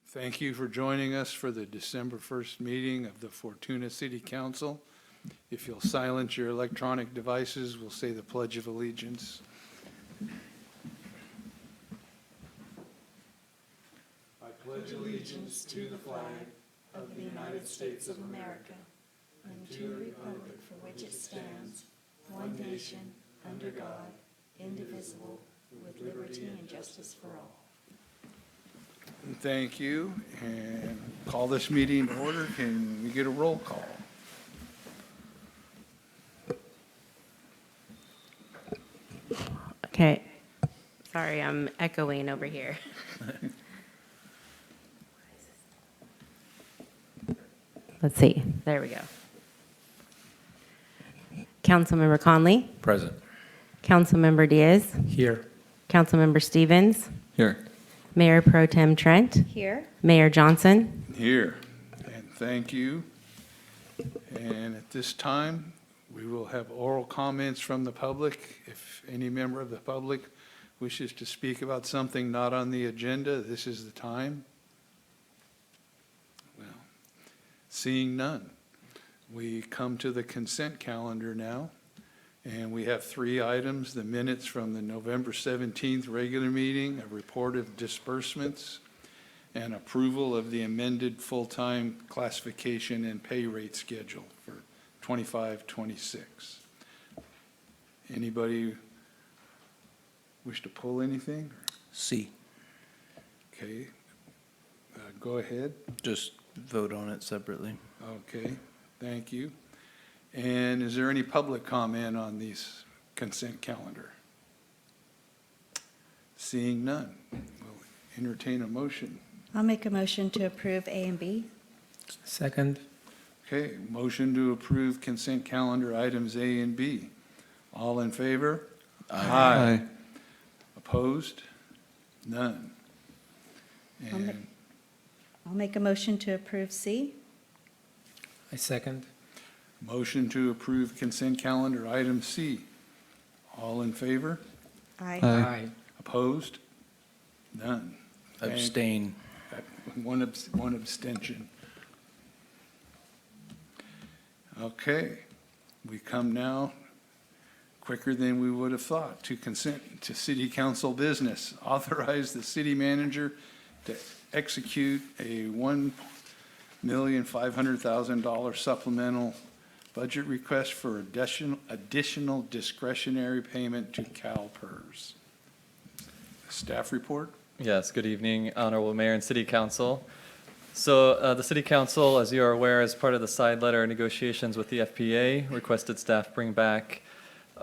Thank you for joining us for the December 1st meeting of the Fortuna City Council. If you'll silence your electronic devices, we'll say the Pledge of Allegiance. I pledge allegiance to the flag of the United States of America and to the republic for which it stands, one nation, under God, indivisible, with liberty and justice for all. Thank you, and call this meeting to order. Can we get a roll call? Okay. Sorry, I'm echoing over here. Let's see. There we go. Councilmember Conley, Present. Councilmember Diaz, Here. Councilmember Stevens, Here. Mayor Pro Tem Trent, Here. Mayor Johnson. Here, and thank you. And at this time, we will have oral comments from the public. If any member of the public wishes to speak about something not on the agenda, this is the time. Well, seeing none, we come to the consent calendar now, and we have 3 items: the minutes from the November 17th regular meeting, a report of disbursements, and approval of the amended full-time classification and pay rate schedule for 25-26. Anybody wish to pull anything? C. Okay, go ahead. Just vote on it separately. Okay, thank you. And is there any public comment on these consent calendar? Seeing none, we'll entertain a motion. I'll make a motion to approve A and B. Second. Okay, motion to approve consent calendar items A and B. All in favor? Aye. Opposed? None. I'll ma- And I'll make a motion to approve C. I second. motion to approve consent calendar item C. All in favor? Aye. Opposed? None. Abstain. One abstention. Okay, we come now, quicker than we would have thought, to consent to city council business. Authorize the city manager to execute a $1,500,000 supplemental budget request for additional discretionary payment to CalPERS. Staff report? Yes, good evening, Honorable Mayor and City Council. So the City Council, as you are aware, as part of the side letter negotiations with the FPA, requested staff bring back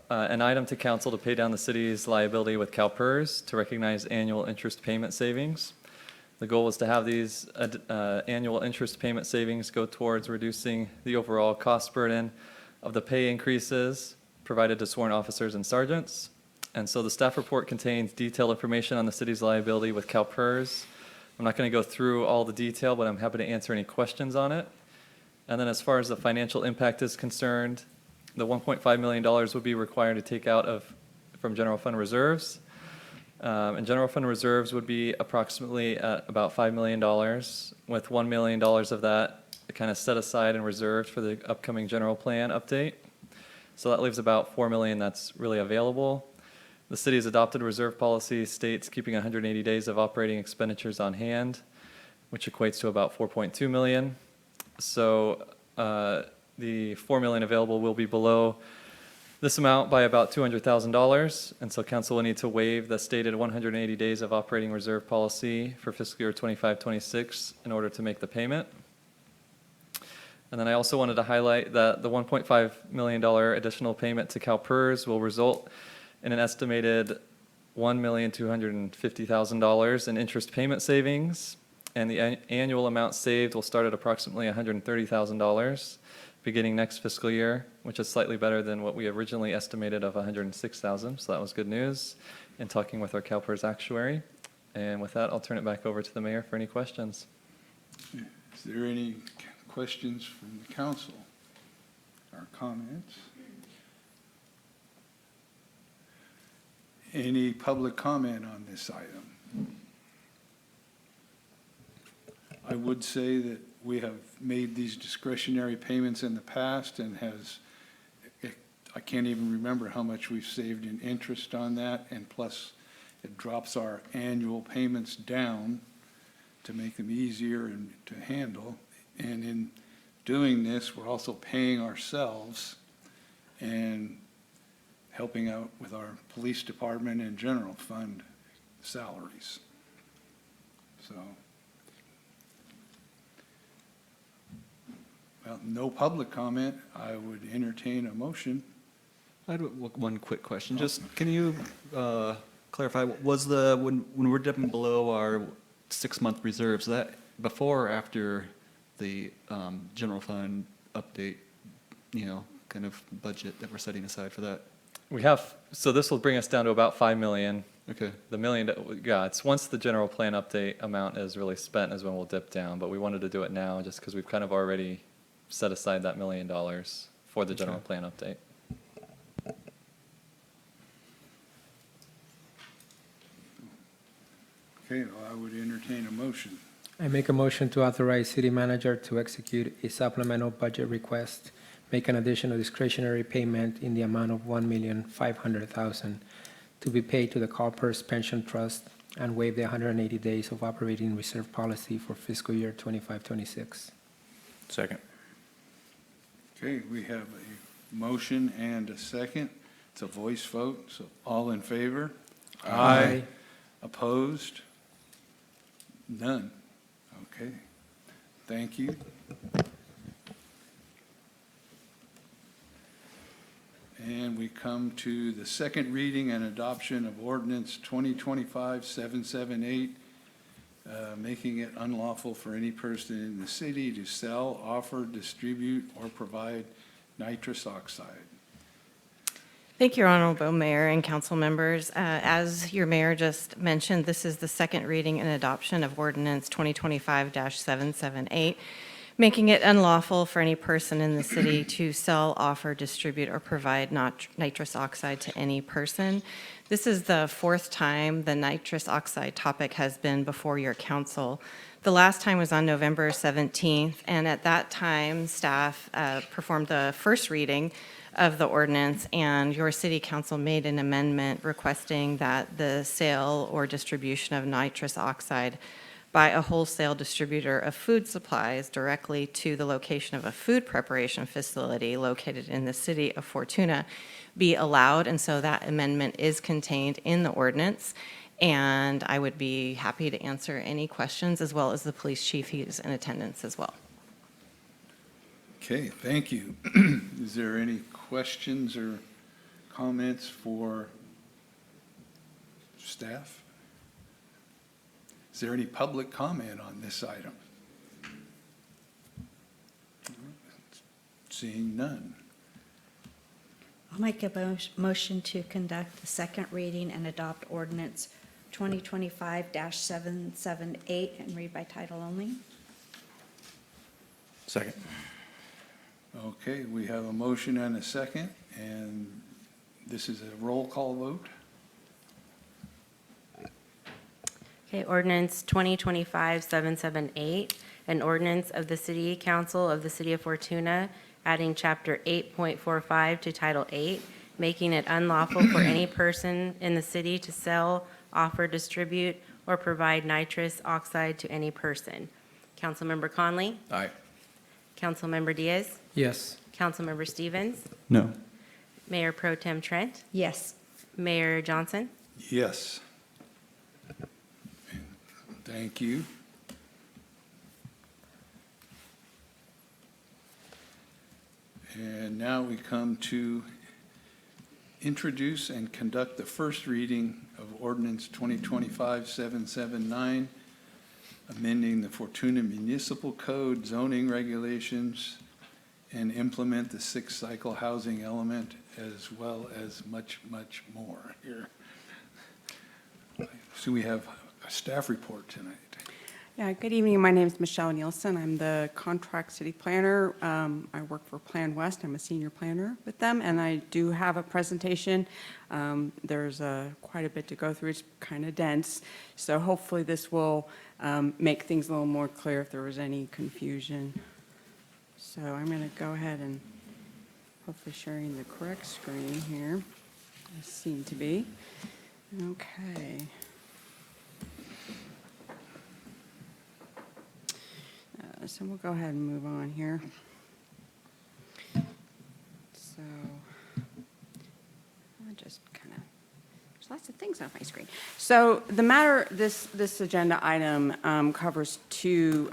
an item to council to pay down the city's liability with CalPERS to recognize annual interest payment savings. The goal was to have these annual interest payment savings go towards reducing the overall cost burden of the pay increases provided to sworn officers and sergeants. And so the staff report contains detailed information on the city's liability with CalPERS. I'm not going to go through all the detail, but I'm happy to answer any questions on it. And then as far as the financial impact is concerned, the $1.5 million would be required to take out from general fund reserves. And general fund reserves would be approximately at about $5 million, with $1 million of that kind of set aside and reserved for the upcoming general plan update. So that leaves about $4 million that's really available. The city's adopted reserve policy states keeping 180 days of operating expenditures on hand, which equates to about $4.2 million. So the $4 million available will be below this amount by about $200,000, and so council will need to waive the stated 180 days of operating reserve policy for fiscal year 25-26 in order to make the payment. And then I also wanted to highlight that the $1.5 million additional payment to CalPERS will result in an estimated $1,250,000 in interest payment savings, and the annual amount saved will start at approximately $130,000 beginning next fiscal year, which is slightly better than what we originally estimated of $106,000. So that was good news in talking with our CalPERS actuary. And with that, I'll turn it back over to the mayor for any questions. Is there any questions from the council or comments? Any public comment on this item? I would say that we have made these discretionary payments in the past and I can't even remember how much we've saved in interest on that, and plus it drops our annual payments down to make them easier and to handle. And in doing this, we're also paying ourselves and helping out with our police department and general fund salaries. So, well, no public comment. I would entertain a motion. I had one quick question. Just, can you clarify, was when we're dipping below our 6-month reserves, that before or after the general fund update, kind of budget that we're setting aside for that? We have, so this will bring us down to about 5 million. Okay. The million, yeah, it's once the general plan update amount is really spent is when we'll dip down, but we wanted to do it now just because we've kind of already set aside that $1 million for the general plan update. Okay, well, I would entertain a motion. I make a motion to authorize city manager to execute a supplemental budget request, make an additional discretionary payment in the amount of $1,500,000 to be paid to the CalPERS Pension Trust and waive the 180 days of operating reserve policy for fiscal year 25-26. Second. Okay, we have a motion and a second. It's a voice vote, so all in favor? Aye. Opposed? None. Okay, thank you. And we come to the second reading and adoption of ordinance 2025-778, making it unlawful for any person in the city to sell, offer, distribute, or provide nitrous oxide. Thank you, Honorable Mayor and council members. As your mayor just mentioned, this is the second reading and adoption of ordinance 2025-778, making it unlawful for any person in the city to sell, offer, distribute, or provide nitrous oxide to any person. This is the fourth time the nitrous oxide topic has been before your council. The last time was on November 17th, and at that time, staff performed the first reading of the ordinance, and your city council made an amendment requesting that the sale or distribution of nitrous oxide by a wholesale distributor of food supplies directly to the location of a food preparation facility located in the city of Fortuna be allowed, and so that amendment is contained in the ordinance. And I would be happy to answer any questions, as well as the police chief, he is in attendance as well. Okay, thank you. Is there any questions or comments for staff? Is there any public comment on this item? Seeing none. I'll make a motion to conduct the second reading and adopt ordinance 2025-778 and read by title only. Second. Okay, we have a motion and a second, and this is a roll call vote. Okay, ordinance 2025-778, an ordinance of the City Council of the City of Fortuna, adding Chapter 8.45 to Title 8, making it unlawful for any person in the city to sell, offer, distribute, or provide nitrous oxide to any person. Councilmember Conley? Aye. Councilmember Diaz? Yes. Councilmember Stevens? No. Mayor Pro Tem Trent? Yes. Mayor Johnson? Yes. Thank you. And now we come to introduce and conduct the first reading of ordinance 2025-779, amending the Fortuna Municipal Code zoning regulations and implement the six-cycle housing element, as well as much, much more here. So we have a staff report tonight. Yeah, good evening. My name is Michelle Nielsen. I'm the contract city planner. I work for Plan West. I'm a senior planner with them, and I do have a presentation. There's quite a bit to go through. It's kind of dense, so hopefully this will make things a little more clear if there was any confusion. So I'm going to go ahead and hopefully sharing the correct screen here. I seem to be. Okay. So we'll go ahead and move on here. So I'll just kind of, there's lots of things on my screen. So the matter, this agenda item covers two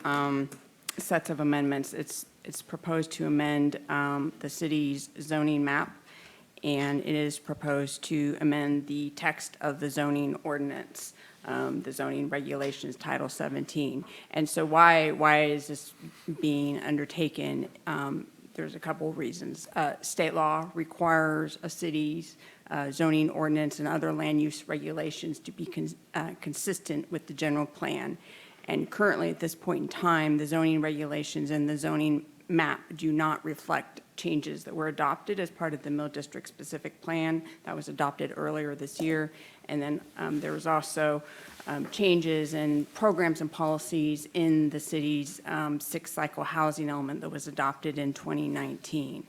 sets of amendments. It's proposed to amend the city's zoning map, and it is proposed to amend the text of the zoning ordinance. The zoning regulations, Title 17. And so why is this being undertaken? There's a couple of reasons. State law requires a city's zoning ordinance and other land use regulations to be consistent with the general plan. And currently, at this point in time, the zoning regulations and the zoning map do not reflect changes that were adopted as part of the Mill District specific plan that was adopted earlier this year. And then there was also changes in programs and policies in the city's six-cycle housing element that was adopted in 2019.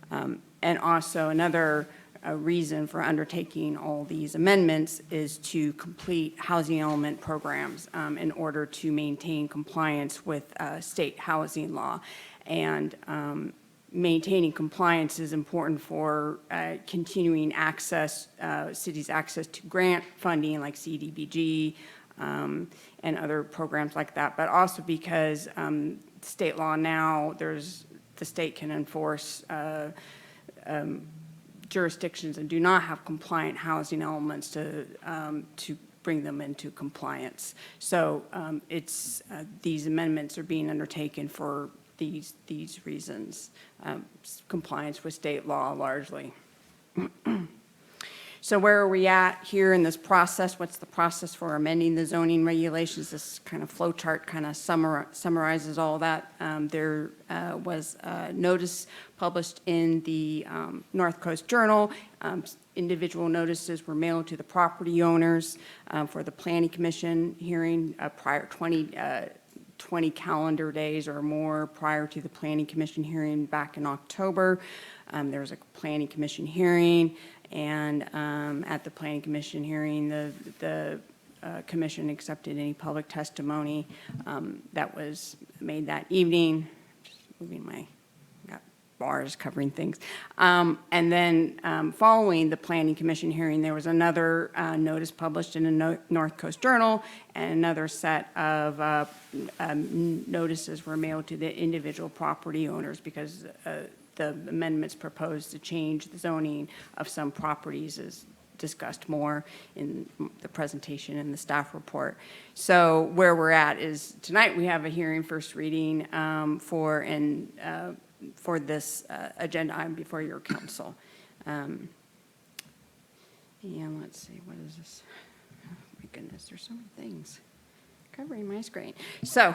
And also another reason for undertaking all these amendments is to complete housing element programs in order to maintain compliance with state housing law. And maintaining compliance is important for continuing access, cities' access to grant funding like CDBG and other programs like that, but also because state law now, the state can enforce jurisdictions that do not have compliant housing elements to bring them into compliance. So these amendments are being undertaken for these reasons, compliance with state law largely. So where are we at here in this process? What's the process for amending the zoning regulations? This kind of flow chart kind of summarizes all that. There was a notice published in the North Coast Journal. Individual notices were mailed to the property owners for the Planning Commission hearing prior 20 calendar days or more prior to the Planning Commission hearing back in October. There was a Planning Commission hearing, and at the Planning Commission hearing, the Commission accepted any public testimony that was made that evening. Just moving got bars covering things. And then following the Planning Commission hearing, there was another notice published in the North Coast Journal, and another set of notices were mailed to the individual property owners because the amendments proposed to change the zoning of some properties as discussed more in the presentation and the staff report. So where we're at is tonight we have a hearing first reading for this agenda item before your council. And let's see, what is this? Oh my goodness, there's so many things covering my screen. So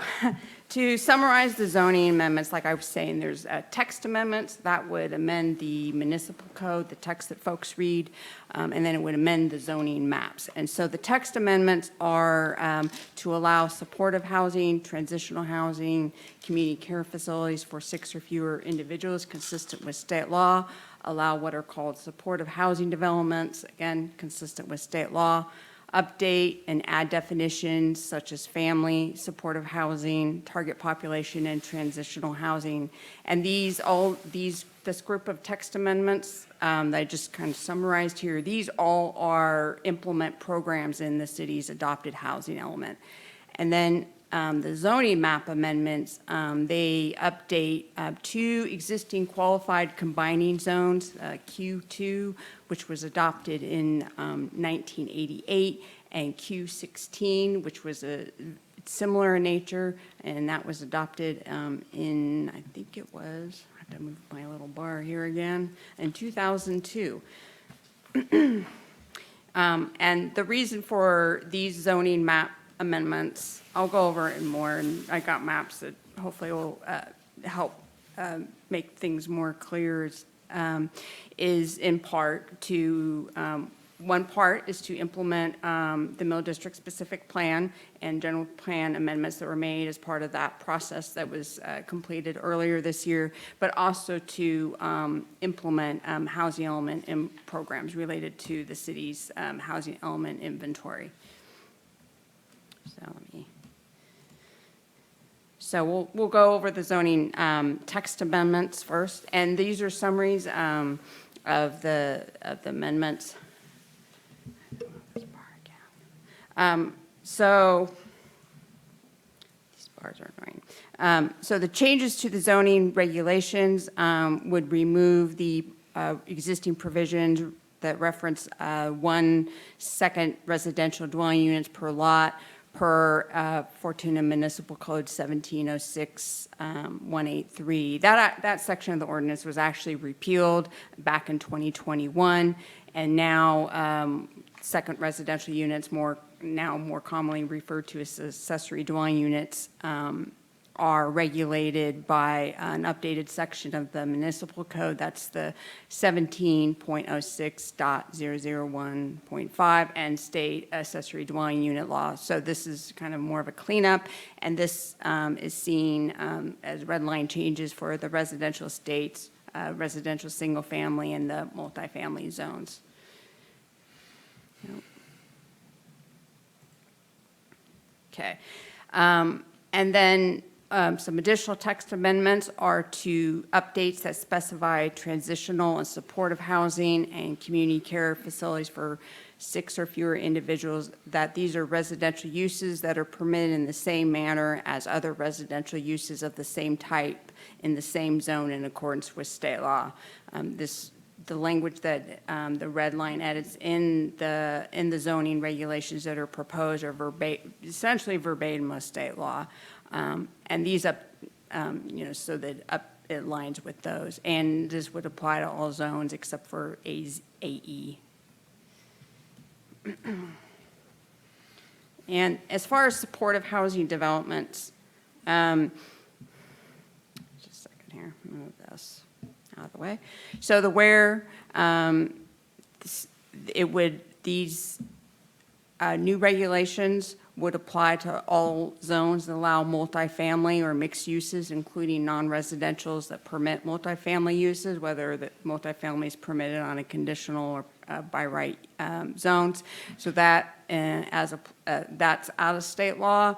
to summarize the zoning amendments, like I was saying, there's text amendments that would amend the municipal code, the text that folks read, and then it would amend the zoning maps. And so the text amendments are to allow supportive housing, transitional housing, community care facilities for 6 or fewer individuals consistent with state law, allow what are called supportive housing developments, again, consistent with state law, update and add definitions such as family, supportive housing, target population, and transitional housing. And this group of text amendments that I just kind of summarized here, these all are implement programs in the city's adopted housing element. And then the zoning map amendments, they update 2 existing qualified combining zones, Q2, which was adopted in 1988, and Q16, which was similar in nature, and that was adopted in, I think it was, I have to move my little bar here again, in 2002. And the reason for these zoning map amendments. I'll go over it more, and I got maps that hopefully will help make things more clear, is in part to, one part is to implement the Mill District specific plan and general plan amendments that were made as part of that process that was completed earlier this year, but also to implement housing element in programs related to the city's housing element inventory. So we'll go over the zoning text amendments first, and these are summaries of the amendments. So these bars are annoying. So the changes to the zoning regulations would remove the existing provisions that reference 1 second residential dwelling units per lot per Fortuna Municipal Code 1706-183. That section of the ordinance was actually repealed back in 2021, and now second residential units, now more commonly referred to as accessory dwelling units, are regulated by an updated section of the municipal code. That's the 17.06.001.5 and state accessory dwelling unit law. So this is kind of more of a cleanup, and this is seen as red line changes for the residential estates, residential single family, and the multifamily zones. Okay. And then some additional text amendments are to updates that specify transitional and supportive housing and community care facilities for 6 or fewer individuals, that these are residential uses that are permitted in the same manner as other residential uses of the same type in the same zone in accordance with state law. The language that the red line edits in the zoning regulations that are proposed are essentially verbatim of state law, and these so that it aligns with those. And this would apply to all zones except for AE. And as far as supportive housing developments, just a second here, move this out of the way. So these new regulations would apply to all zones that allow multifamily or mixed uses, including non-residentials that permit multifamily uses, whether the multifamily is permitted on a conditional or by right zones. So that that's out of state law.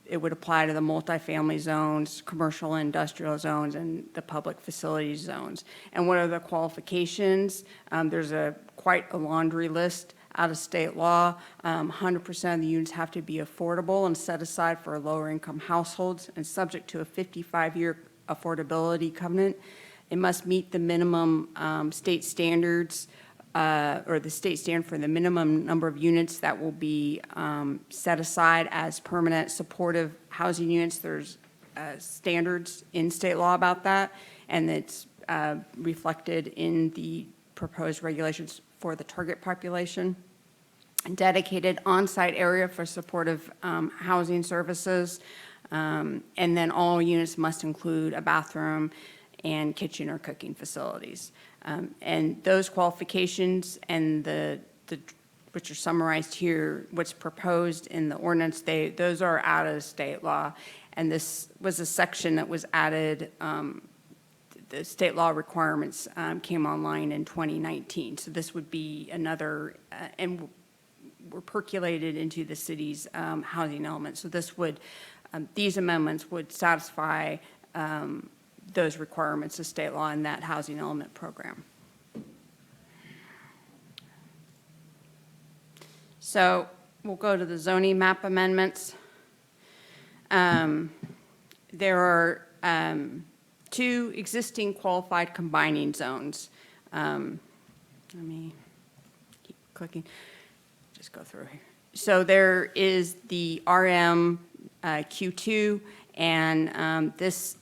It would apply to the multifamily zones, commercial and industrial zones, and the public facilities zones. And what are the qualifications? There's quite a laundry list out of state law. 100% of the units have to be affordable and set aside for lower income households and subject to a 55-year affordability covenant. It must meet the minimum state standards or the state standard for the minimum number of units that will be set aside as permanent supportive housing units. There's standards in state law about that, and it's reflected in the proposed regulations for the target population. Dedicated on-site area for supportive housing services, and then all units must include a bathroom and kitchen or cooking facilities. And those qualifications and which are summarized here, what's proposed in the ordinance, those are out of state law. And this was a section that was added, the state law requirements came online in 2019. So this would be another, and were percolated into the city's housing element. So these amendments would satisfy those requirements of state law in that housing element program. So we'll go to the zoning map amendments. There are 2 existing qualified combining zones. Let me keep clicking, just go through here. So there is the RM Q2, and this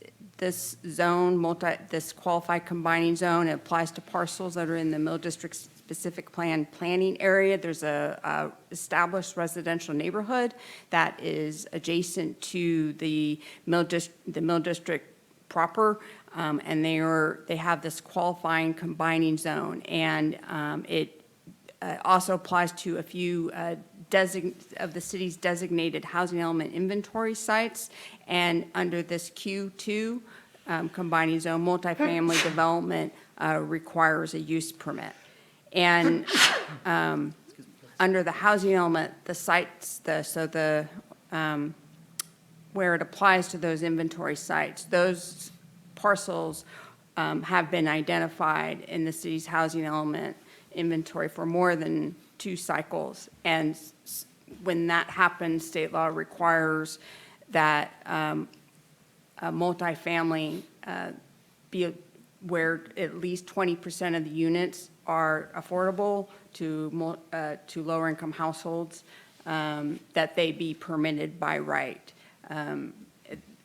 zone, this qualified combining zone, it applies to parcels that are in the Mill District specific planning area. There's a established residential neighborhood that is adjacent to the mill district proper, and they have this qualifying combining zone, and it also applies to a few of the city's designated housing element inventory sites, and under this Q2 combining zone, multifamily development requires a use permit. And under the housing element, the sites, where it applies to those inventory sites, those parcels have been identified in the city's housing element inventory for more than 2 cycles. And when that happens, state law requires that a multifamily be where at least 20% of the units are affordable to lower-income households, that they be permitted by right. And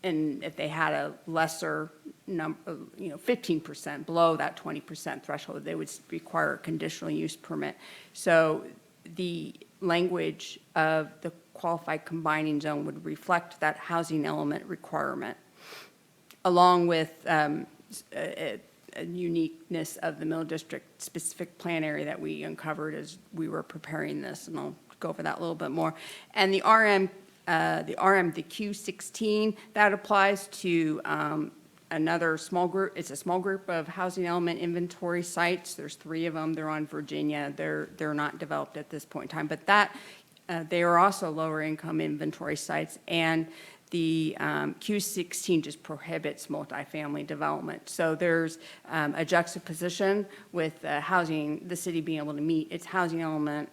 if they had a lesser number, 15% below that 20% threshold, they would require a conditional use permit. So the language of the qualified combining zone would reflect that housing element requirement, along with a uniqueness of the Mill District specific plan area that we uncovered as we were preparing this, and I'll go over that a little bit more. And the the Q16, that applies to another small group. It's a small group of housing element inventory sites. There's 3 of them. They're on Virginia. They're not developed at this point in time, but they are also lower income inventory sites, and the Q16 just prohibits multifamily development. So there's a juxtaposition with the city being able to meet its housing element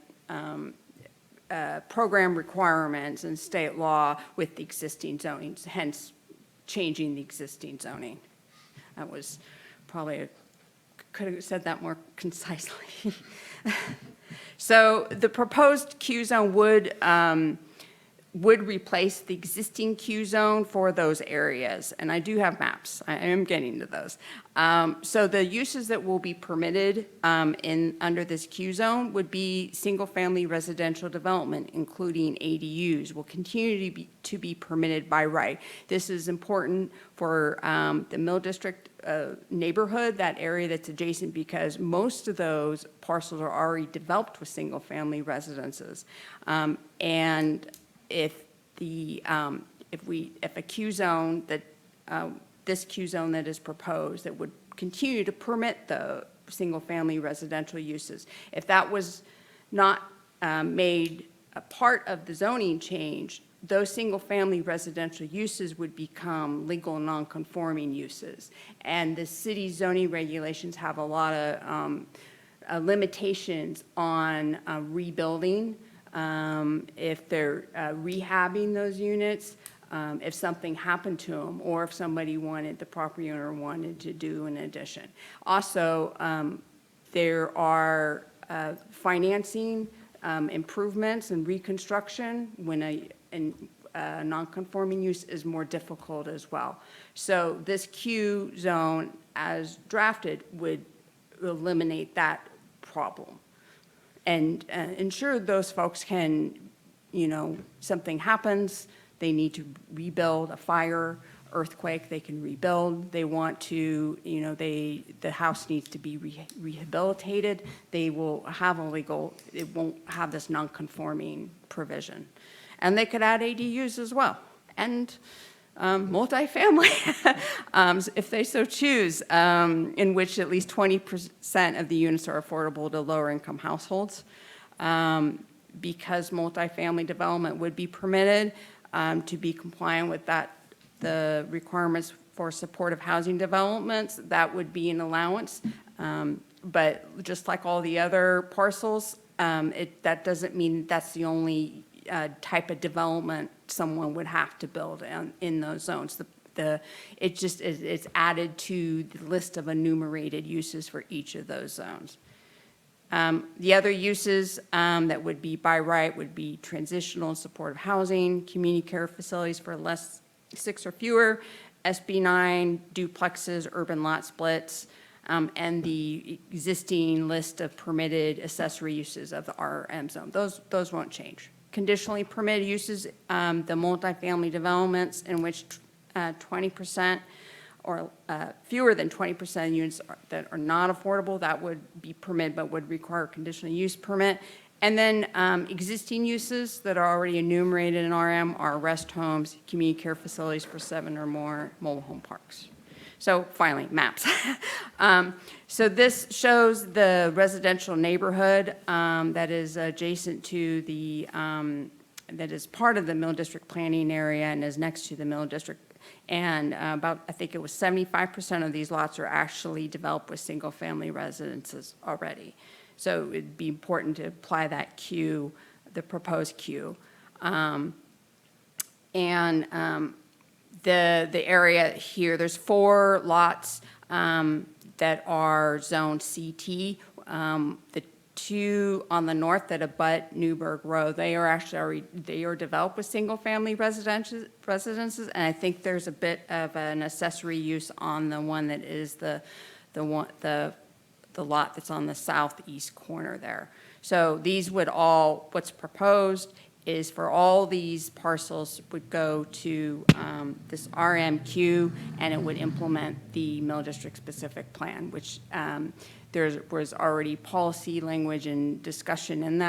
program requirements and state law with the existing zoning, hence changing the existing zoning. That was probably, could have said that more concisely. So the proposed Q zone would replace the existing Q zone for those areas. And I do have maps. I am getting to those. So the uses that will be permitted under this Q zone would be single-family residential development, including ADUs, will continue to be permitted by right. This is important for the Mill District neighborhood, that area that's adjacent, because most of those parcels are already developed with single-family residences. And if a Q zone that this Q zone that is proposed that would continue to permit the single-family residential uses, if that was not made a part of the zoning change, those single-family residential uses would become legal non-conforming uses. And the city's zoning regulations have a lot of limitations on rebuilding. If they're rehabbing those units, if something happened to them, or if the property owner wanted to do an addition. Also, there are financing improvements and reconstruction when a non-conforming use is more difficult as well. So this Q zone, as drafted, would eliminate that problem and ensure those folks can, something happens, they need to rebuild, a fire, earthquake, they can rebuild. They want to, the house needs to be rehabilitated. They will have it won't have this non-conforming provision. And they could add ADUs as well, and multifamily, if they so choose, in which at least 20% of the units are affordable to lower-income households. Because multifamily development would be permitted to be compliant with the requirements for supportive housing developments, that would be an allowance. But just like all the other parcels, that doesn't mean that's the only type of development someone would have to build in those zones. It's added to the list of enumerated uses for each of those zones. The other uses that would be by right would be transitional and supportive housing, community care facilities for 6 or fewer, SB9, duplexes, urban lot splits, and the existing list of permitted accessory uses of the RM zone. Those won't change. Conditionally permitted uses, the multifamily developments in which 20% or fewer than 20% of units that are not affordable, that would be permitted but would require a conditional use permit. And then existing uses that are already enumerated in RM are rest homes, community care facilities for 7 or more mobile home parks. So finally, maps. So this shows the residential neighborhood that is adjacent to the, that is part of the Mill District planning area and is next to the Mill District. And about, I think it was 75% of these lots are actually developed with single-family residences already. So it'd be important to apply that Q, the proposed Q. The area here, there's 4 lots that are zone CT. The 2 on the north that abut Newburgh Road, they are actually already, they are developed with single-family residences, and I think there's a bit of an accessory use on the one that is the lot that's on the southeast corner there. So these would all, what's proposed is for all these parcels would go to this RMQ, and it would implement the Mill District specific plan, which there was already policy language and discussion in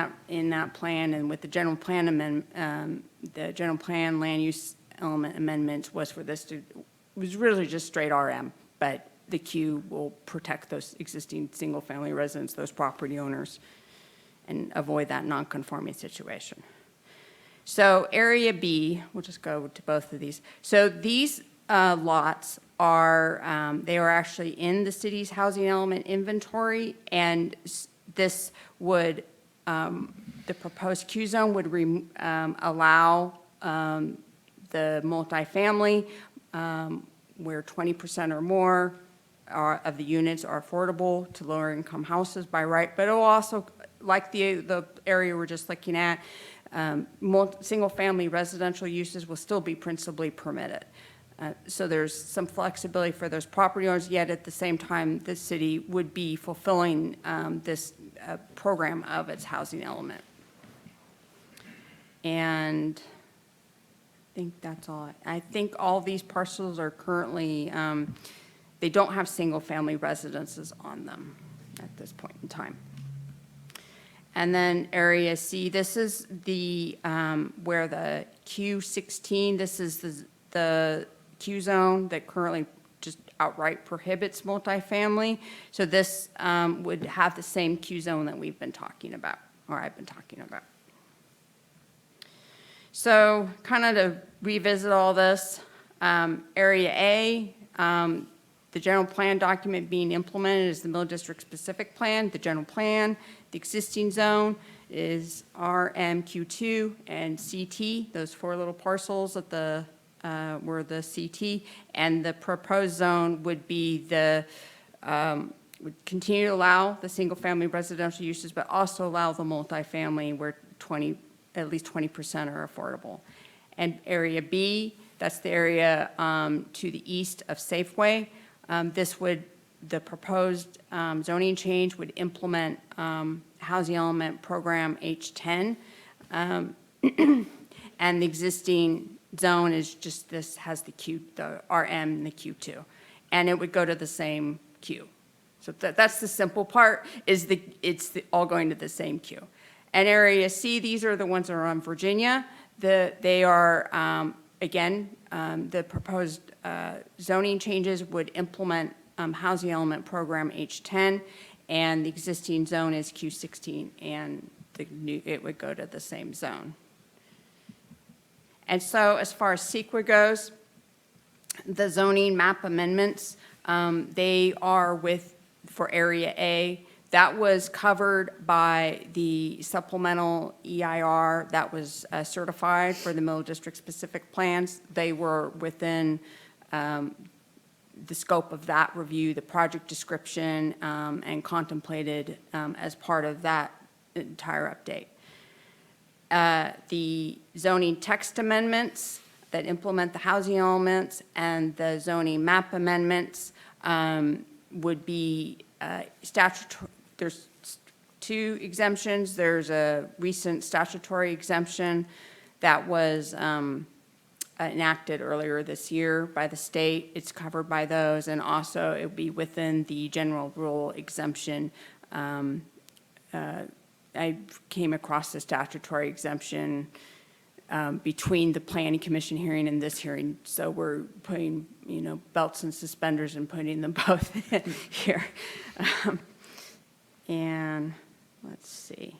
that plan, and with the general plan amendment, the general plan land use element amendments was for this to, was really just straight RM, but the Q will protect those existing single-family residents, those property owners, and avoid that non-conforming situation. So Area B, we'll just go to both of these. So these lots are, they are actually in the city's housing element inventory, and this would, the proposed Q zone would allow the multifamily where 20% or more of the units are affordable to lower income houses by right, but it will also, like the area we're just looking at, single-family residential uses will still be principally permitted. So there's some flexibility for those property owners, yet at the same time, the city would be fulfilling this program of its housing element. And I think that's all. I think all these parcels are currently, they don't have single-family residences on them at this point in time. And then Area C, this is the, where the Q16, this is the Q zone that currently just outright prohibits multifamily. So this would have the same Q zone that we've been talking about, or I've been talking about. So kind of to revisit all this, Area A, the general plan document being implemented is the Mill District specific plan, the general plan. The existing zone is RMQ2 and CT, those 4 little parcels at the, were the CT. And the proposed zone would be the, would continue to allow the single-family residential uses, but also allow the multifamily where at least 20% are affordable. And Area B, that's the area to the east of Safeway. This would, the proposed zoning change would implement housing element program H10. And the existing zone is just, this has the Q, the RM and the Q2. And it would go to the same Q. So that's the simple part, is all going to the same Q. And Area C, these are the ones that are on Virginia. They are, again, the proposed zoning changes would implement housing element program H10, and the existing zone is Q16, and it would go to the same zone. And so as far as CEQA goes, the zoning map amendments, they are for Area A. That was covered by the supplemental EIR that was certified for the Mill District specific plans. They were within the scope of that review, the project description, and contemplated as part of that entire update. The zoning text amendments that implement the housing elements and the zoning map amendments would be statutory, there's two exemptions. There's a recent statutory exemption that was enacted earlier this year by the state. It's covered by those, and also it would be within the general rule exemption. I came across the statutory exemption between the planning commission hearing and this hearing, so we're putting, belts and suspenders and putting them both in here. And let's see.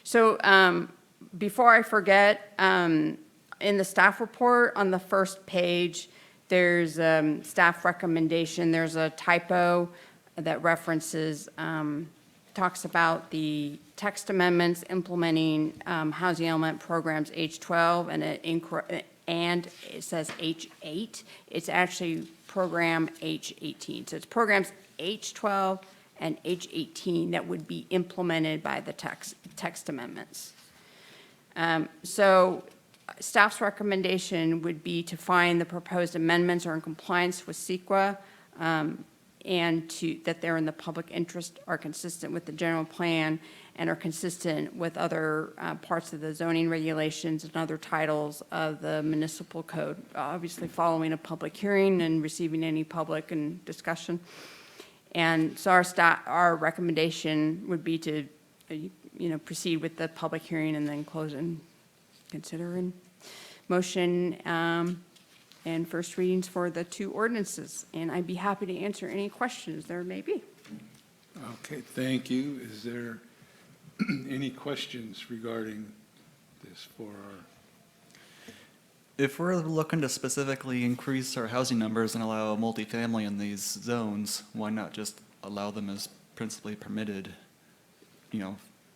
So before I forget, in the staff report on the first page, there's staff recommendation. There's a typo that references, talks about the text amendments implementing housing element programs H12, and it says H8. It's actually program H18. So it's programs H12 and H18 that would be implemented by the text amendments. So staff's recommendation would be to find the proposed amendments are in compliance with CEQA, and that they're in the public interest, are consistent with the general plan, and are consistent with other parts of the zoning regulations and other titles of the municipal code, obviously following a public hearing and receiving any public and discussion. And so our recommendation would be to, proceed with the public hearing and then close and consider in motion and first readings for the two ordinances. And I'd be happy to answer any questions there may be. Okay, thank you. Is there any questions regarding this for our? If we're looking to specifically increase our housing numbers and allow multifamily in these zones, why not just allow them as principally permitted?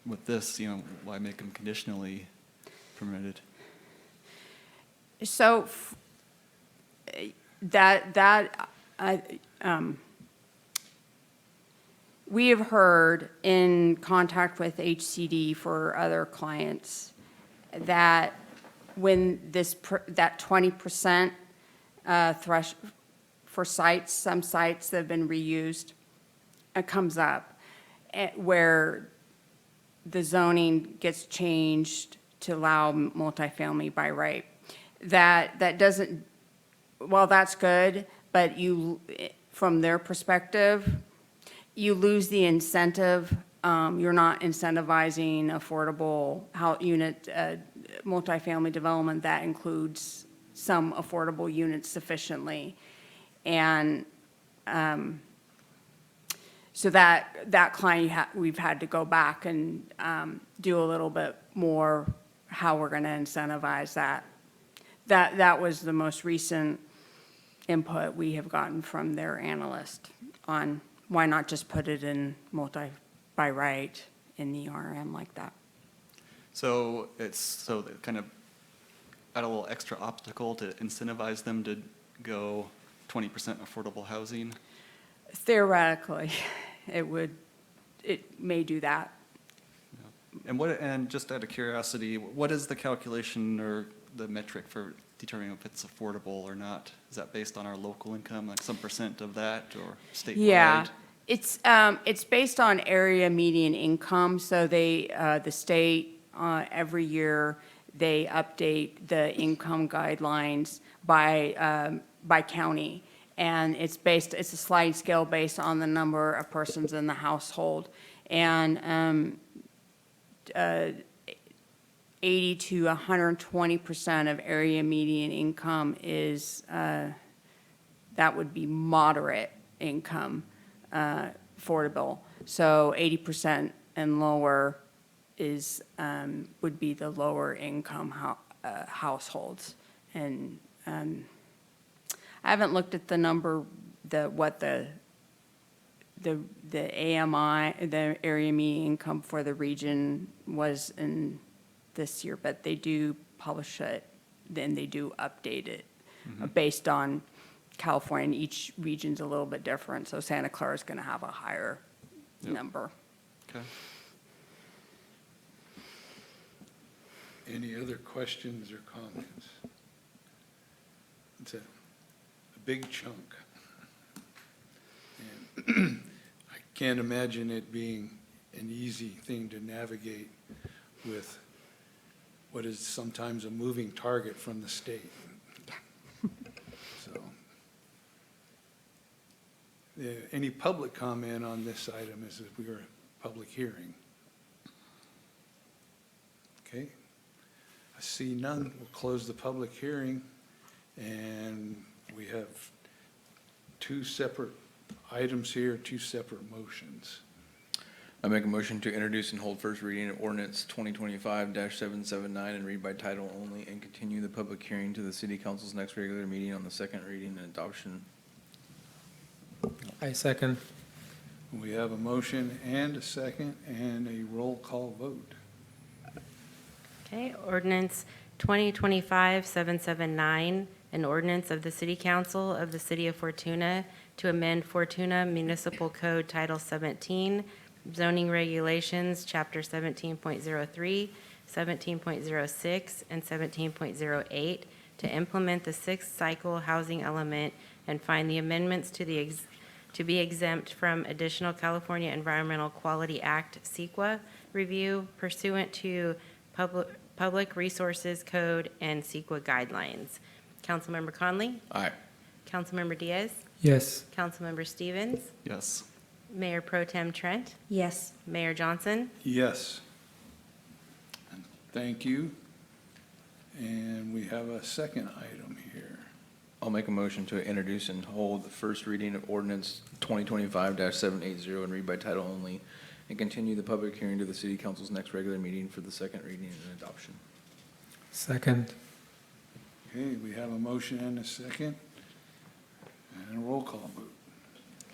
With this, why make them conditionally permitted? So we have heard in contact with HCD for other clients that when that 20% threshold for sites, some sites that have been reused, it comes up where the zoning gets changed to allow multifamily by right. That doesn't, well, that's good, but from their perspective, you lose the incentive. You're not incentivizing affordable multifamily development that includes some affordable units sufficiently. And so that client, we've had to go back and do a little bit more how we're going to incentivize that. That was the most recent input we have gotten from their analyst on why not just put it in multi by right in the RM like that. So they kind of add a little extra obstacle to incentivize them to go 20% affordable housing? Theoretically, it may do that. And just out of curiosity, what is the calculation or the metric for determining if it's affordable or not? Is that based on our local income, like some percent of that, or statewide? Yeah, it's based on area median income. So the state every year they update the income guidelines by county, and it's a sliding scale based on the number of persons in the household, and 80 to 120% of area median income is that would be moderate income affordable. So 80% and lower is would be the lower income households. And I haven't looked at the number, what the AMI, the area median income for the region was in this year, but they do publish it, then they do update it based on California, and each region's a little bit different. So Santa Clara is going to have a higher number. Okay. Any other questions or comments? It's a big chunk. And I can't imagine it being an easy thing to navigate with what is sometimes a moving target from the state. So, any public comment on this item as if we were a public hearing? Okay. I see none. We'll close the public hearing, and we have two separate items here, two separate motions. I make a motion to introduce and hold first reading of ordinance 2025-779 and read by title only and continue the public hearing to the city council's next regular meeting on the second reading and adoption. I second. We have a motion and a second and a roll call vote. Okay, ordinance 2025-779, an ordinance of the City Council of the City of Fortuna to amend Fortuna Municipal Code Title 17, zoning regulations, Chapter 17.03, 17.06, and 17.08, to implement the sixth cycle housing element and find the amendments to be exempt from additional California Environmental Quality Act (CEQA) review pursuant to Public Resources Code and CEQA guidelines. Councilmember Conley? Aye. Councilmember Diaz? Yes. Councilmember Stevens? Yes. Mayor Pro Tem Trent? Yes. Mayor Johnson? Yes. Thank you. And we have a second item here. I'll make a motion to introduce and hold the first reading of ordinance 2025-780 and read by title only and continue the public hearing to the city council's next regular meeting for the second reading and adoption. Second. Okay, we have a motion and a second and a roll call vote.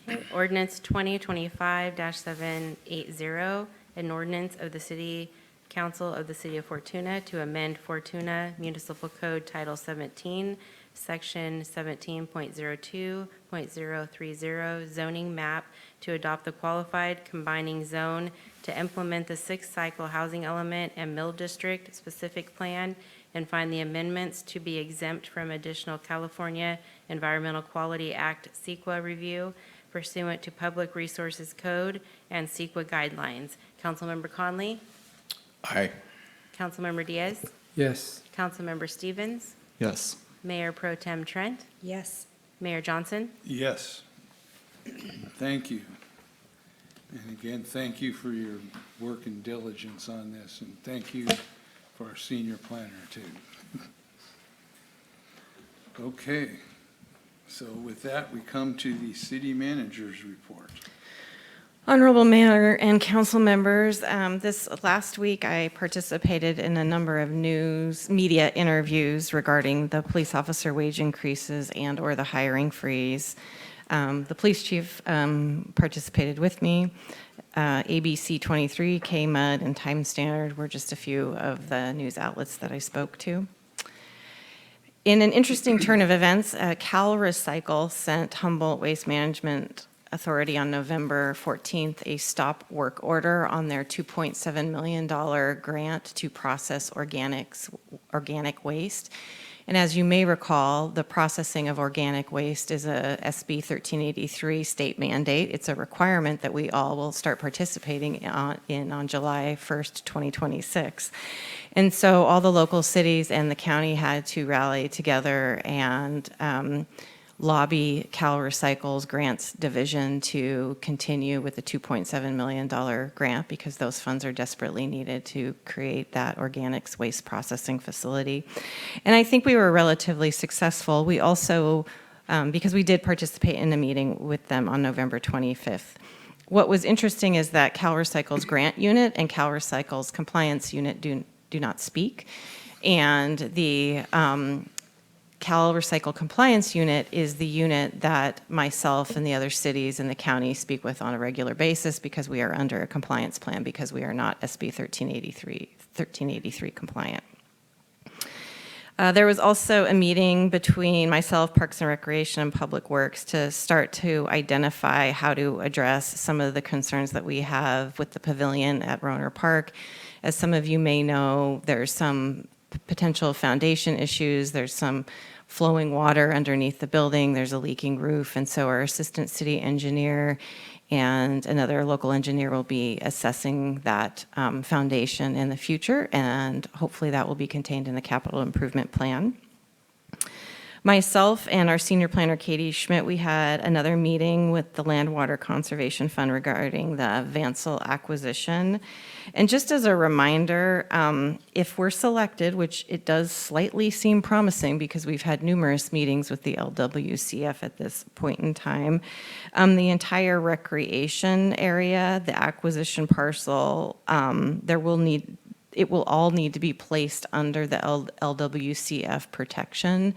Okay, ordinance 2025-780, an ordinance of the City Council of the City of Fortuna to amend Fortuna Municipal Code Title 17, Section 17.02.030 zoning map to adopt the qualified combining zone to implement the sixth cycle housing element and mill district specific plan and find the amendments to be exempt from additional California Environmental Quality Act (CEQA) review pursuant to Public Resources Code and CEQA guidelines. Councilmember Conley? Aye. Councilmember Diaz? Yes. Councilmember Stevens? Yes. Mayor Pro Tem Trent? Yes. Mayor Johnson? Yes. Thank you. And again, thank you for your work and diligence on this, and thank you for our senior planner, too. Okay, so with that, we come to the city manager's report. Honorable Mayor and council members, this last week I participated in a number of media interviews regarding the police officer wage increases and/or the hiring freeze. The police chief participated with me. ABC 23, KMUD, and Time Standard were just a few of the news outlets that I spoke to. In an interesting turn of events, Cal Recycle sent Humboldt Waste Management Authority on November 14th a stop work order on their $2.7 million grant to process organic waste. And as you may recall, the processing of organic waste is a SB 1383 state mandate. It's a requirement that we all will start participating on July 1st, 2026. And so all the local cities and the county had to rally together and lobby Cal Recycle's grants division to continue with the $2.7 million grant because those funds are desperately needed to create that organics waste processing facility. And I think we were relatively successful. We also, because we did participate in a meeting with them on November 25th. What was interesting is that Cal Recycle's grant unit and Cal Recycle's compliance unit do not speak. And the Cal Recycle Compliance Unit is the unit that myself and the other cities in the county speak with on a regular basis because we are under a compliance plan because we are not SB 1383 compliant. There was also a meeting between myself, Parks and Recreation, and Public Works to start to identify how to address some of the concerns that we have with the pavilion at Roner Park. As some of you may know, there's some potential foundation issues. There's some flowing water underneath the building, there's a leaking roof, and so our assistant city engineer and another local engineer will be assessing that foundation in the future, and hopefully that will be contained in the capital improvement plan. Myself and our senior planner, Katie Schmidt, we had another meeting with the Land Water Conservation Fund regarding the Vansel acquisition. And just as a reminder, if we're selected, which it does slightly seem promising because we've had numerous meetings with the LWCF at this point in time, the entire recreation area, the acquisition parcel, it will all need to be placed under the LWCF protection.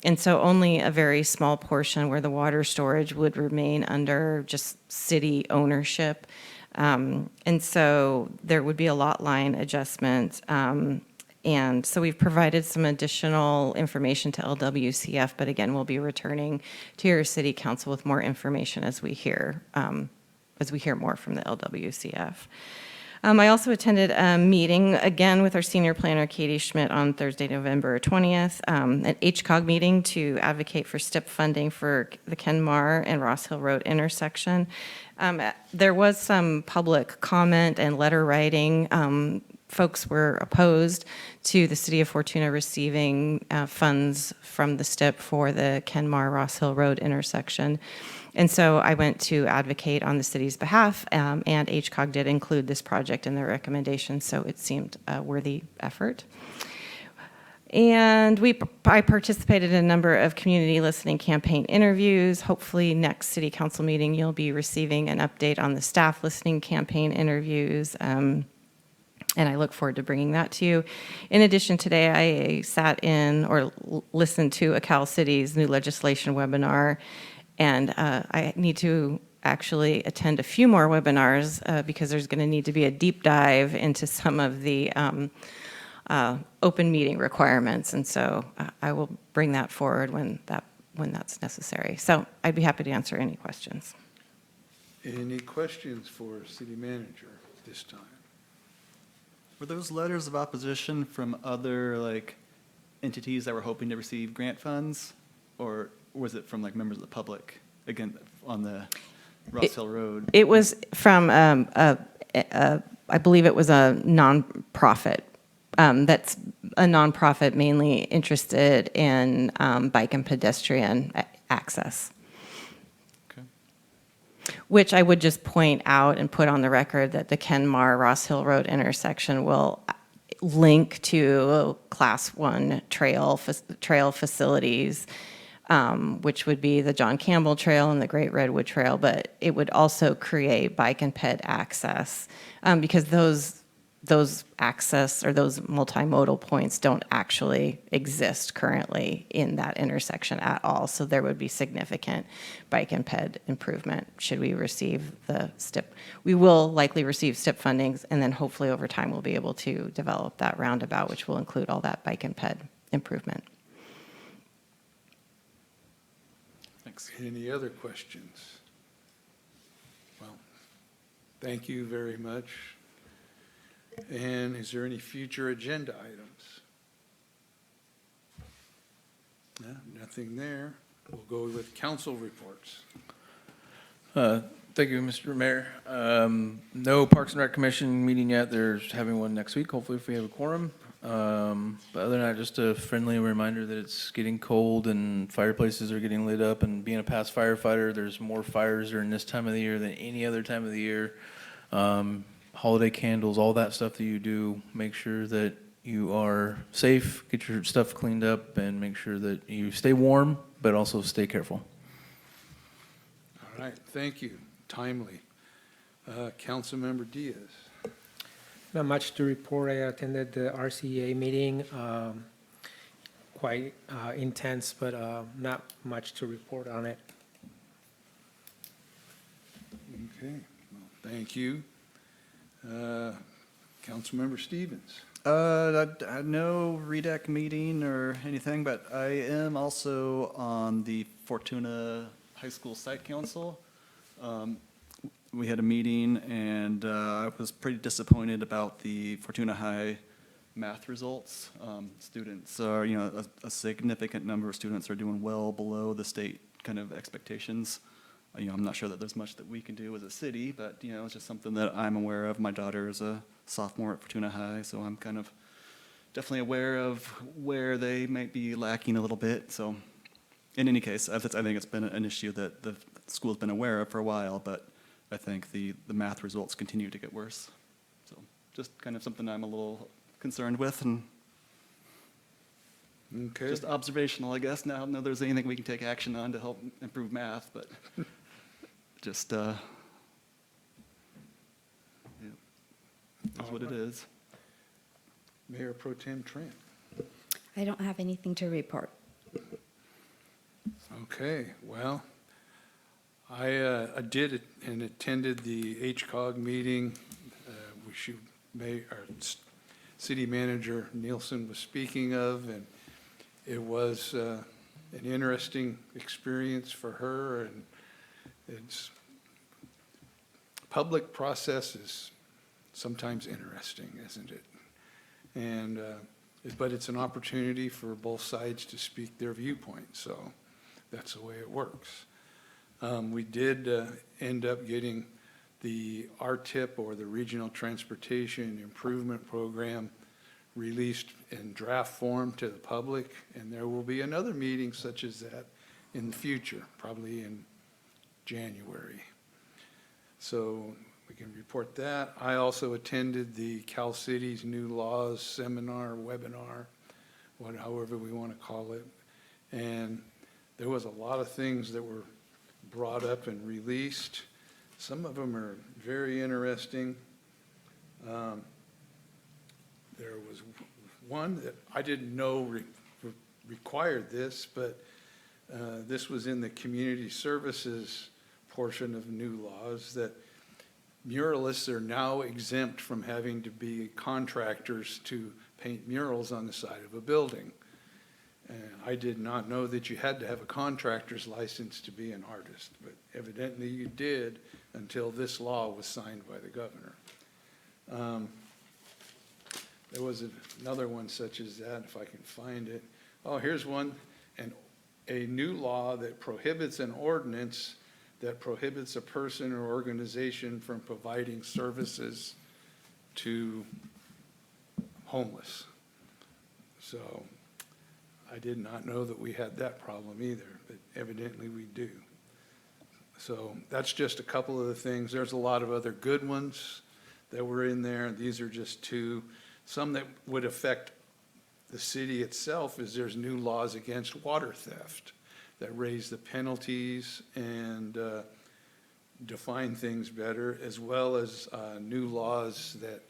And so only a very small portion where the water storage would remain under just city ownership. And so there would be a lot line adjustment. And so we've provided some additional information to LWCF, but again, we'll be returning to your city council with more information as we hear more from the LWCF. I also attended a meeting, again, with our senior planner, Katie Schmidt, on Thursday, November 20th, an HCOG meeting to advocate for STIP funding for the Kenmar and Ross Hill Road intersection. There was some public comment and letter writing. Folks were opposed to the city of Fortuna receiving funds from the STIP for the Kenmar-Ross Hill Road intersection. And so I went to advocate on the city's behalf, and HCOG did include this project in their recommendations, so it seemed a worthy effort. And I participated in a number of community listening campaign interviews. Hopefully next city council meeting, you'll be receiving an update on the staff listening campaign interviews. And I look forward to bringing that to you. In addition, today I sat in or listened to a Cal City's new legislation webinar, and I need to actually attend a few more webinars because there's going to need to be a deep dive into some of the open meeting requirements, and so I will bring that forward when that's necessary. So I'd be happy to answer any questions. Any questions for city manager this time? Were those letters of opposition from other entities that were hoping to receive grant funds, or was it from members of the public, again, on the Ross Hill Road? It was from, I believe it was a nonprofit. That's a nonprofit mainly interested in bike and pedestrian access. Okay. Which I would just point out and put on the record that the Kenmar-Ross Hill Road intersection will link to Class 1 trail facilities, which would be the John Campbell Trail and the Great Redwood Trail, but it would also create bike and ped access because those access or those multimodal points don't actually exist currently in that intersection at all. So there would be significant bike and ped improvement should we receive the STIP. We will likely receive STIP fundings, and then hopefully over time we'll be able to develop that roundabout, which will include all that bike and ped improvement. Thanks. Any other questions? Well, thank you very much. And is there any future agenda items? No, nothing there. We'll go with council reports. Thank you, Mr. Mayor. No Parks and Rec Commission meeting yet. They're having one next week, hopefully if we have a quorum. But other than that, just a friendly reminder that it's getting cold and fireplaces are getting lit up, and being a past firefighter, there's more fires during this time of the year than any other time of the year. Holiday candles, all that stuff that you do, make sure that you are safe, get your stuff cleaned up, and make sure that you stay warm, but also stay careful. All right, thank you. Timely. Councilmember Diaz. Not much to report. I attended the RCEA meeting, quite intense, but not much to report on it. Okay, well, thank you. Councilmember Stevens. No REDAC meeting or anything, but I am also on the Fortuna High School Site Council. We had a meeting, and I was pretty disappointed about the Fortuna High math results. Students are, a significant number of students are doing well below the state kind of expectations. I'm not sure that there's much that we can do as a city, but, it's just something that I'm aware of. My daughter is a sophomore at Fortuna High, so I'm kind of definitely aware of where they might be lacking a little bit. So in any case, I think it's been an issue that the school's been aware of for a while, but I think the math results continue to get worse. So just kind of something I'm a little concerned with, and Okay. just observational, I guess. Now, no, there's anything we can take action on to help improve math, but just, yeah, that's what it is. Mayor Pro Tem Trent. I don't have anything to report. Okay, well, I did and attended the HCOG meeting, which our city manager Nielsen was speaking of, and it was an interesting experience for her, and it's public process is sometimes interesting, isn't it? And but it's an opportunity for both sides to speak their viewpoint, so that's the way it works. We did end up getting the RTIP, or the Regional Transportation Improvement Program, released in draft form to the public, and there will be another meeting such as that in the future, probably in January. So we can report that. I also attended the Cal City's New Laws Seminar, webinar, however we want to call it. And there was a lot of things that were brought up and released. Some of them are very interesting. There was one that I didn't know required this, but this was in the community services portion of new laws, that muralists are now exempt from having to be contractors to paint murals on the side of a building. And I did not know that you had to have a contractor's license to be an artist, but evidently you did until this law was signed by the governor. There was another one such as that, if I can find it. Oh, here's one, a new law that prohibits an ordinance that prohibits a person or organization from providing services to homeless. So I did not know that we had that problem either, but evidently we do. So that's just a couple of the things. There's a lot of other good ones that were in there. These are just two. Some that would affect the city itself is there's new laws against water theft that raise the penalties and define things better, as well as new laws that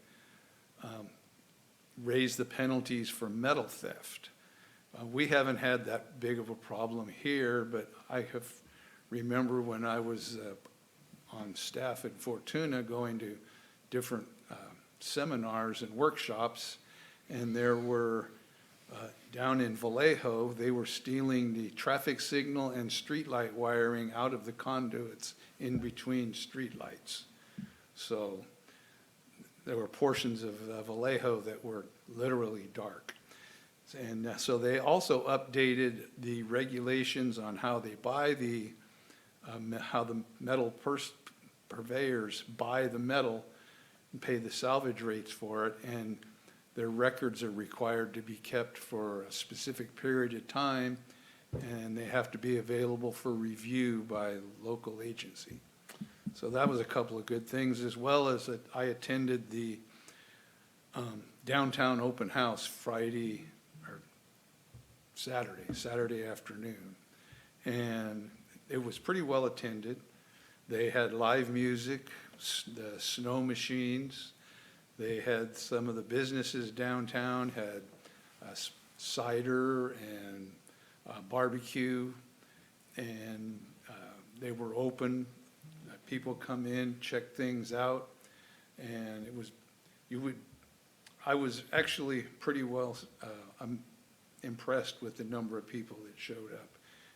raise the penalties for metal theft. We haven't had that big of a problem here, but I remember when I was on staff at Fortuna going to different seminars and workshops, and there were, down in Vallejo, they were stealing the traffic signal and streetlight wiring out of the conduits in between streetlights. So there were portions of Vallejo that were literally dark. And so they also updated the regulations on how they buy how the metal purveyors buy the metal and pay the salvage rates for it, and their records are required to be kept for a specific period of time, and they have to be available for review by a local agency. So that was a couple of good things, as well as that I attended the downtown open house Friday or Saturday afternoon, and it was pretty well attended. They had live music, the snow machines. They had some of the businesses downtown had cider and barbecue, and they were open. People come in, check things out, and it was, I was actually pretty well impressed with the number of people that showed up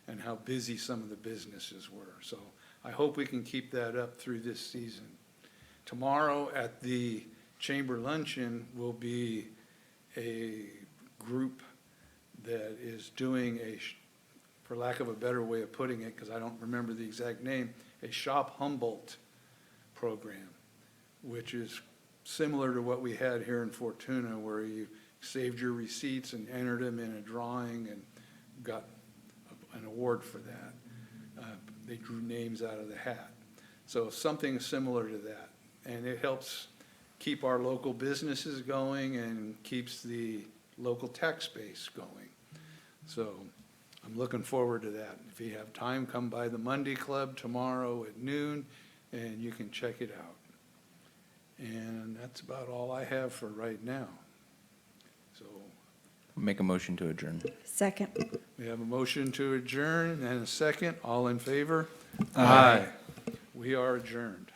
and how busy some of the businesses were. So I hope we can keep that up through this season. Tomorrow at the Chamber Luncheon will be a group that is doing for lack of a better way of putting it, because I don't remember the exact name, a Shop Humboldt program, which is similar to what we had here in Fortuna, where you saved your receipts and entered them in a drawing and got an award for that. They drew names out of the hat. So something similar to that. And it helps keep our local businesses going and keeps the local tax base going. So I'm looking forward to that. If you have time, come by the Monday Club tomorrow at noon, and you can check it out. And that's about all I have for right now. So Make a motion to adjourn. Second. we have a motion to adjourn and a second. All in favor? Aye. We are adjourned.